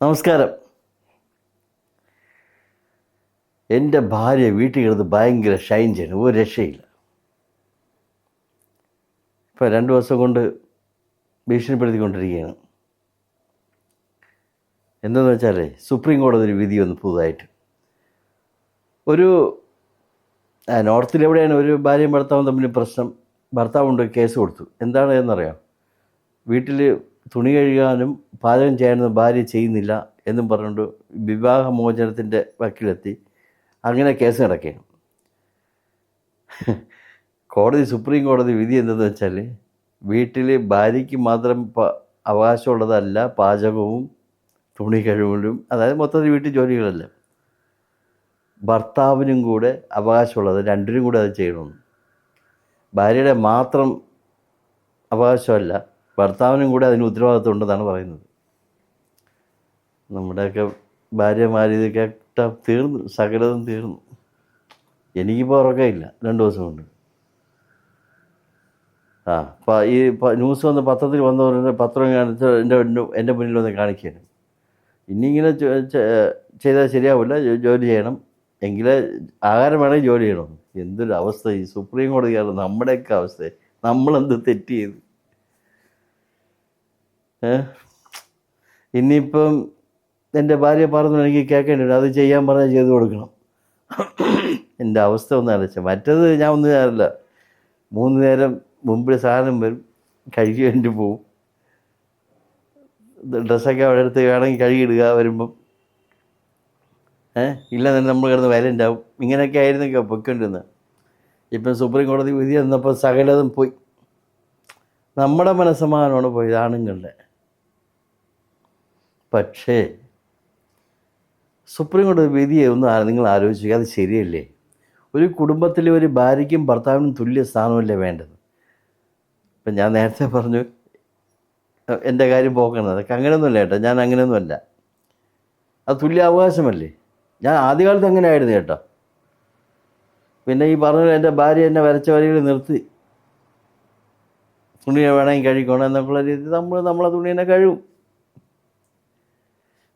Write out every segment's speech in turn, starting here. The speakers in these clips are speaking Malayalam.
നമസ്കാരം. എൻ്റെ ഭാര്യ വീട്ടിൽ കിടന്ന് ഭയങ്കര ഷൈൻ ചെയ്യണം, ഒരു രക്ഷയില്ല. ഇപ്പോൾ 2 ദിവസം കൊണ്ട് ഭീഷണിപ്പെടുത്തിക്കൊണ്ടിരിക്കുകയാണ്. എന്താണെന്ന് വെച്ചാൽ സുപ്രീം കോടതി ഒരു വിധി വന്നു പുതുതായിട്ട്. ഒരു നോർത്തിലെവിടെയാണ് ഒരു ഭാര്യയും ഭർത്താവും തമ്മിൽ പ്രശ്നം. ഭർത്താവ് കൊണ്ട് കേസ് കൊടുത്തു. എന്താണ് എന്നറിയാം? വീട്ടിൽ തുണി കഴുകാനും പാചകം ചെയ്യാനൊന്നും ഭാര്യ ചെയ്യുന്നില്ല എന്നും പറഞ്ഞുകൊണ്ട് വിവാഹമോചനത്തിൻ്റെ വക്കിലെത്തി. അങ്ങനെ കേസ് നടക്കുകയാണ്. സുപ്രീം കോടതി വിധി എന്തെന്ന് വെച്ചാൽ, വീട്ടിൽ ഭാര്യയ്ക്ക് മാത്രം അവകാശമുള്ളതല്ല പാചകവും തുണി കഴുകലും, അതായത് മൊത്തത്തിൽ വീട്ടിൽ ജോലികളല്ല, ഭർത്താവിനും കൂടെ അവകാശമുള്ളത്, രണ്ടിനും കൂടെ അത് ചെയ്യണമെന്ന്. ഭാര്യയുടെ മാത്രം അവകാശമല്ല, ഭർത്താവിനും കൂടെ അതിന് ഉത്തരവാദിത്വം ഉണ്ടെന്നാണ് പറയുന്നത്. നമ്മുടെയൊക്കെ ഭാര്യമാർ ഇത് കേട്ടാൽ തീർന്നു, സകലതും തീർന്നു. എനിക്കിപ്പോൾ ഉറക്കമില്ല 2 ദിവസം കൊണ്ട്. ഈ ന്യൂസ് വന്ന് പത്രത്തിൽ വന്നവരുടെ പത്രം കാണിച്ച് എൻ്റെ മുന്നിൽ വന്ന് കാണിക്കുകയാണ്. ഇനിയിങ്ങനെ ചെയ്താൽ ശരിയാവില്ല, ജോലി ചെയ്യണം, എങ്കിലേ ആഹാരം വേണമെങ്കിൽ ജോലി ചെയ്യണം. എന്തൊരു അവസ്ഥ! ഈ സുപ്രീം കോടതിയാണ് നമ്മുടെയൊക്കെ അവസ്ഥ. നമ്മളെന്ത് തെറ്റ് ചെയ്തു? ഇനിയിപ്പം എൻ്റെ ഭാര്യ പറഞ്ഞു, എനിക്ക് കേൾക്കേണ്ടി, അത് ചെയ്യാൻ പറഞ്ഞാൽ ചെയ്തു കൊടുക്കണം. എൻ്റെ അവസ്ഥ ഒന്ന് അലച്ച. മറ്റത് ഞാൻ ഒന്നും ചെയ്യാറില്ല. 3 നേരം മുമ്പിൽ സാധനം വരും, കഴുകി വേണ്ടി പോവും. ഡ്രസ്സൊക്കെ അവിടെ അടുത്ത് വേണമെങ്കിൽ കഴുകിയിടുക വരുമ്പം. ഇല്ല തന്നെ നമ്മൾ കിടന്ന് വയലൻ്റ് ആവും. ഇങ്ങനെയൊക്കെ ആയിരുന്നൊക്കെ പൊയ്ക്കൊണ്ടിരുന്നത്. ഇപ്പം സുപ്രീം കോടതി വിധി വന്നപ്പോൾ സകലതും പോയി. നമ്മുടെ മനസ്സമാധാനമാണ് പോയത്, ആണുങ്ങളുടെ. പക്ഷേ സുപ്രീം കോടതി വിധിയെ ഒന്ന് നിങ്ങൾ ആലോചിക്കുക, അത് ശരിയല്ലേ? ഒരു കുടുംബത്തിലെ ഒരു ഭാര്യയ്ക്കും ഭർത്താവിനും തുല്യ സ്ഥാനമല്ലേ വേണ്ടത്? ഇപ്പം ഞാൻ നേരത്തെ പറഞ്ഞു എൻ്റെ കാര്യം പോക്കണം, അതൊക്കെ അങ്ങനെയൊന്നുമല്ല കേട്ടോ. ഞാൻ അങ്ങനെയൊന്നുമല്ല. അത് തുല്യ അവകാശമല്ലേ? ഞാൻ ആദ്യകാലത്ത് അങ്ങനെ ആയിരുന്നു കേട്ടോ. പിന്നെ ഈ പറഞ്ഞ എൻ്റെ ഭാര്യ എന്നെ വരച്ച വരികൾ നിർത്തി. തുണി വേണമെങ്കിൽ കഴിക്കണം എന്നൊക്കെയുള്ള രീതി നമ്മളെ തുണി തന്നെ കഴുകും.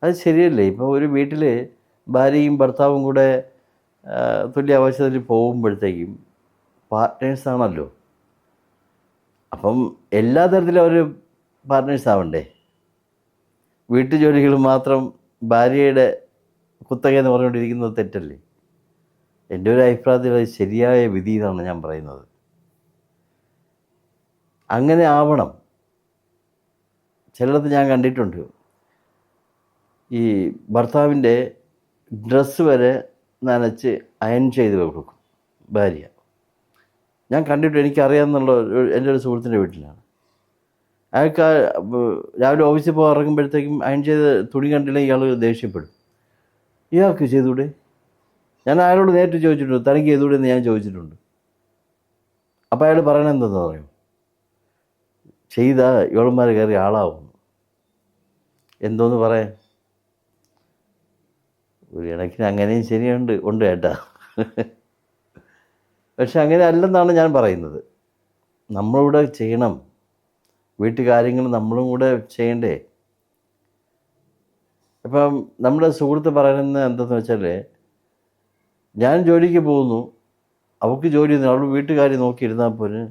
അത് ശരിയല്ലേ? ഇപ്പോൾ ഒരു വീട്ടിൽ ഭാര്യയും ഭർത്താവും കൂടെ തുല്യ അവകാശത്തിൽ പോകുമ്പോഴത്തേക്കും പാർട്ട്നേഴ്സാണല്ലോ. അപ്പം എല്ലാ തരത്തിലും അവർ പാർട്ട്നേഴ്സ് ആവണ്ടേ? വീട്ടു ജോലികൾ മാത്രം ഭാര്യയുടെ കുത്തക എന്ന് പറഞ്ഞുകൊണ്ടിരിക്കുന്നത് തെറ്റല്ലേ? എൻ്റെ ഒരു അഭിപ്രായത്തിൽ അത് ശരിയായ വിധി എന്നാണ് ഞാൻ പറയുന്നത്. അങ്ങനെ ആവണം. ചിലടത്ത് ഞാൻ കണ്ടിട്ടുണ്ട്, ഈ ഭർത്താവിൻ്റെ ഡ്രസ്സ് വരെ നനച്ച് അയൺ ചെയ്ത് കൊടുക്കും ഭാര്യ. ഞാൻ കണ്ടിട്ട്, എനിക്കറിയാമെന്നുള്ള എൻ്റെ ഒരു സുഹൃത്തിൻ്റെ വീട്ടിലാണ്. അയാൾക്ക് രാവിലെ ഓഫീസിൽ പോകാൻ ഇറങ്ങുമ്പോഴത്തേക്കും അയൺ ചെയ്ത് തുണി കണ്ടില്ലെങ്കിൽ ഇയാൾ ദേഷ്യപ്പെടും. ഇയാൾക്ക് ചെയ്തുകൂടെ? ഞാൻ അയാളോട് നേരിട്ട് ചോദിച്ചിട്ടുണ്ട്, തനിക്ക് ചെയ്തുകൂടെ എന്ന് ഞാൻ ചോദിച്ചിട്ടുണ്ട്. അപ്പോൾ അയാൾ പറയണത് എന്തെന്ന് പറയും? ചെയ്താൽ ഇവളന്മാർ കയറി ആളാവും. എന്തോന്ന് പറയാൻ? ഒരു കണക്കിന് അങ്ങനെയും ഉണ്ട് കേട്ടാ. പക്ഷെ അങ്ങനെ അല്ലെന്നാണ് ഞാൻ പറയുന്നത്. നമ്മളിവിടെ ചെയ്യണം, വീട്ടുകാര്യങ്ങൾ നമ്മളും കൂടെ ചെയ്യണ്ടേ? ഇപ്പം നമ്മുടെ സുഹൃത്ത് പറയുന്നത് എന്തെന്ന് വെച്ചാൽ, ഞാൻ ജോലിക്ക് പോകുന്നു, അവൾക്ക് ജോലി ചെയ്യുന്നു, അവൾ വീട്ടുകാര്യം നോക്കിയിരുന്നാൽ പോലും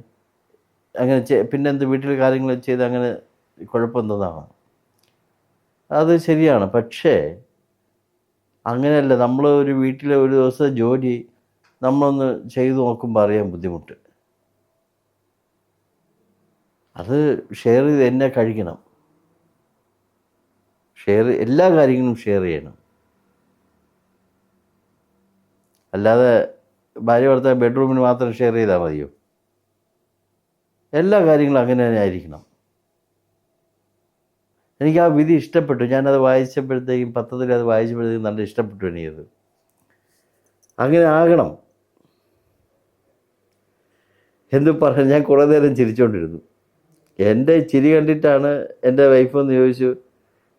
അങ്ങനെ പിന്നെ എന്ത് വീട്ടിലെ കാര്യങ്ങൾ ചെയ്ത് അങ്ങനെ കുഴപ്പമെന്താണ്? അത് ശരിയാണ്. പക്ഷേ അങ്ങനെയല്ല. നമ്മൾ ഒരു വീട്ടിലെ ഒരു ദിവസത്തെ ജോലി നമ്മളൊന്ന് ചെയ്തു നോക്കുമ്പോൾ അറിയാൻ ബുദ്ധിമുട്ട്. അത് ഷെയർ ചെയ്ത് എന്നെ കഴിക്കണം. എല്ലാ കാര്യങ്ങളും ഷെയർ ചെയ്യണം. അല്ലാതെ ഭാര്യ ഭർത്താവ് ബെഡ്റൂമിന് മാത്രം ഷെയർ ചെയ്താൽ മതിയോ? എല്ലാ കാര്യങ്ങളും അങ്ങനെ തന്നെ ആയിരിക്കണം. എനിക്ക് ആ വിധി ഇഷ്ടപ്പെട്ടു. ഞാനത് വായിച്ചപ്പോഴത്തേക്കും, പത്രത്തിൽ അത് വായിച്ചപ്പോഴത്തേക്കും നല്ല ഇഷ്ടപ്പെട്ടു എനിക്കത്. അങ്ങനെ ആകണം. എന്ന് പറഞ്ഞാൽ ഞാൻ കുറേ നേരം ചിരിച്ചുകൊണ്ടിരുന്നു. എൻ്റെ ചിരി കണ്ടിട്ടാണ് എൻ്റെ വൈഫൊന്ന് ചോദിച്ചു,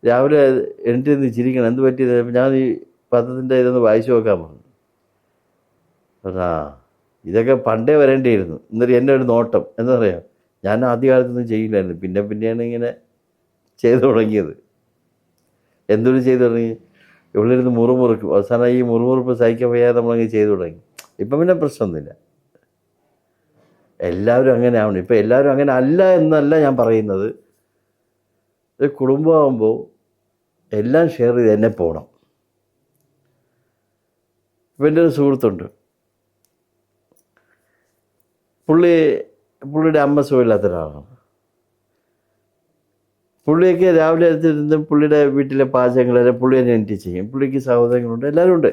രാവിലെ എണീറ്റ് നിന്ന് ചിരിക്കണം, എന്ത് പറ്റിയത്? ഞാൻ ഈ പത്രത്തിൻ്റെ ഇതൊന്ന് വായിച്ചു നോക്കാൻ പറഞ്ഞു. ഇതൊക്കെ പണ്ടേ വരേണ്ടിയിരുന്നു. എന്നിട്ട് എൻ്റെ ഒരു നോട്ടം എന്താ പറയുക, ഞാൻ ആദ്യകാലത്തൊന്നും ചെയ്യില്ലായിരുന്നു, പിന്നെയാണ് ഇങ്ങനെ ചെയ്തു തുടങ്ങിയത്. എന്തൊരു ചെയ്തു തുടങ്ങി, ഉള്ളിരുന്ന് മുറുമുറുക്കും. അവസാനം ഈ മുറുമുറുപ്പ് സഹിക്കാൻ വയ്യാതെ നമ്മളങ്ങ് ചെയ്തു തുടങ്ങി. ഇപ്പം പിന്നെ പ്രശ്നമൊന്നുമില്ല. എല്ലാവരും അങ്ങനെ ആവണം. ഇപ്പം എല്ലാവരും അങ്ങനെ അല്ല എന്നല്ല ഞാൻ പറയുന്നത്. ഒരു കുടുംബമാകുമ്പോൾ എല്ലാം ഷെയർ ചെയ്ത് തന്നെ പോകണം. ഇപ്പം എൻ്റെ ഒരു സുഹൃത്തുണ്ട്. പുള്ളിയുടെ അമ്മ സുഖമില്ലാത്ത ഒരാളാണ്. പുള്ളിയൊക്കെ രാവിലെ എടുത്തിരുന്ന് പുള്ളിയുടെ വീട്ടിലെ പാചകങ്ങളെല്ലാം പുള്ളി തന്നെ എനിക്ക് ചെയ്യും. പുള്ളിക്ക് സഹോദരങ്ങളുണ്ട്, എല്ലാവരും ഉണ്ട്.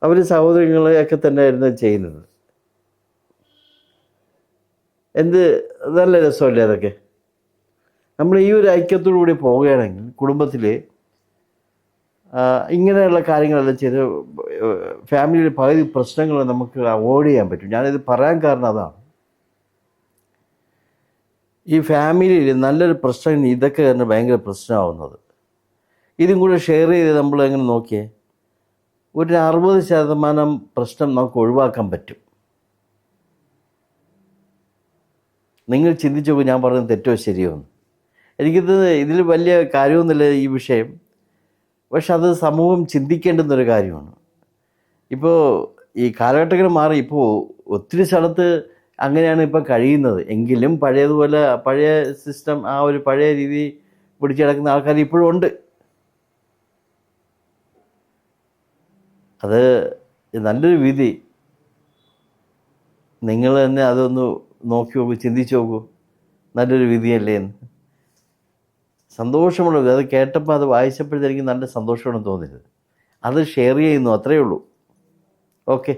അവർ സഹോദരങ്ങളെയൊക്കെ തന്നെയായിരുന്നു ചെയ്യുന്നത്. എന്ത് നല്ല രസമല്ലേ അതൊക്കെ. നമ്മൾ ഈ ഒരു ഐക്യത്തോടു കൂടി പോവുകയാണെങ്കിൽ കുടുംബത്തിൽ ഇങ്ങനെയുള്ള കാര്യങ്ങളെല്ലാം ചെയ്ത് ഫാമിലിയിൽ പകുതി പ്രശ്നങ്ങൾ നമുക്ക് അവോയ്ഡ് ചെയ്യാൻ പറ്റും. ഞാനിത് പറയാൻ കാരണം അതാണ്. ഈ ഫാമിലിയിൽ നല്ലൊരു പ്രശ്നം ഇതൊക്കെ തന്നെ ഭയങ്കര പ്രശ്നമാവുന്നത്. ഇതും കൂടെ ഷെയർ ചെയ്ത് നമ്മൾ എങ്ങനെ നോക്കിയേ ഒരു 60% പ്രശ്നം നമുക്ക് ഒഴിവാക്കാൻ പറ്റും. നിങ്ങൾ ചിന്തിച്ചു നോക്കും ഞാൻ പറയുന്നത് തെറ്റോ ശരിയോ എന്ന്. ഇതിൽ വലിയ കാര്യമൊന്നുമില്ല ഈ വിഷയം. പക്ഷെ അത് സമൂഹം ചിന്തിക്കേണ്ടുന്നൊരു കാര്യമാണ്. ഇപ്പോൾ ഈ കാലഘട്ടങ്ങൾ മാറി. ഇപ്പോൾ ഒത്തിരി സ്ഥലത്ത് അങ്ങനെയാണ് ഇപ്പം കഴിയുന്നത്. എങ്കിലും പഴയതുപോലെ പഴയ സിസ്റ്റം, ആ ഒരു പഴയ രീതി പിടിച്ചു കിടക്കുന്ന ആൾക്കാർ ഇപ്പോഴും ഉണ്ട്. അത് നല്ലൊരു വിധി. നിങ്ങൾ തന്നെ അതൊന്ന് നോക്കി നോക്കൂ, ചിന്തിച്ച് നോക്കൂ. നല്ലൊരു വിധിയല്ലേ എന്ന്. സന്തോഷമുള്ള അത് കേട്ടപ്പോൾ, അത് വായിച്ചപ്പോഴത്തേക്ക് നല്ല സന്തോഷമാണെന്ന് തോന്നിയത്. അത് ഷെയർ ചെയ്യുന്നു, അത്രയേ ഉള്ളൂ. ഓക്കെ.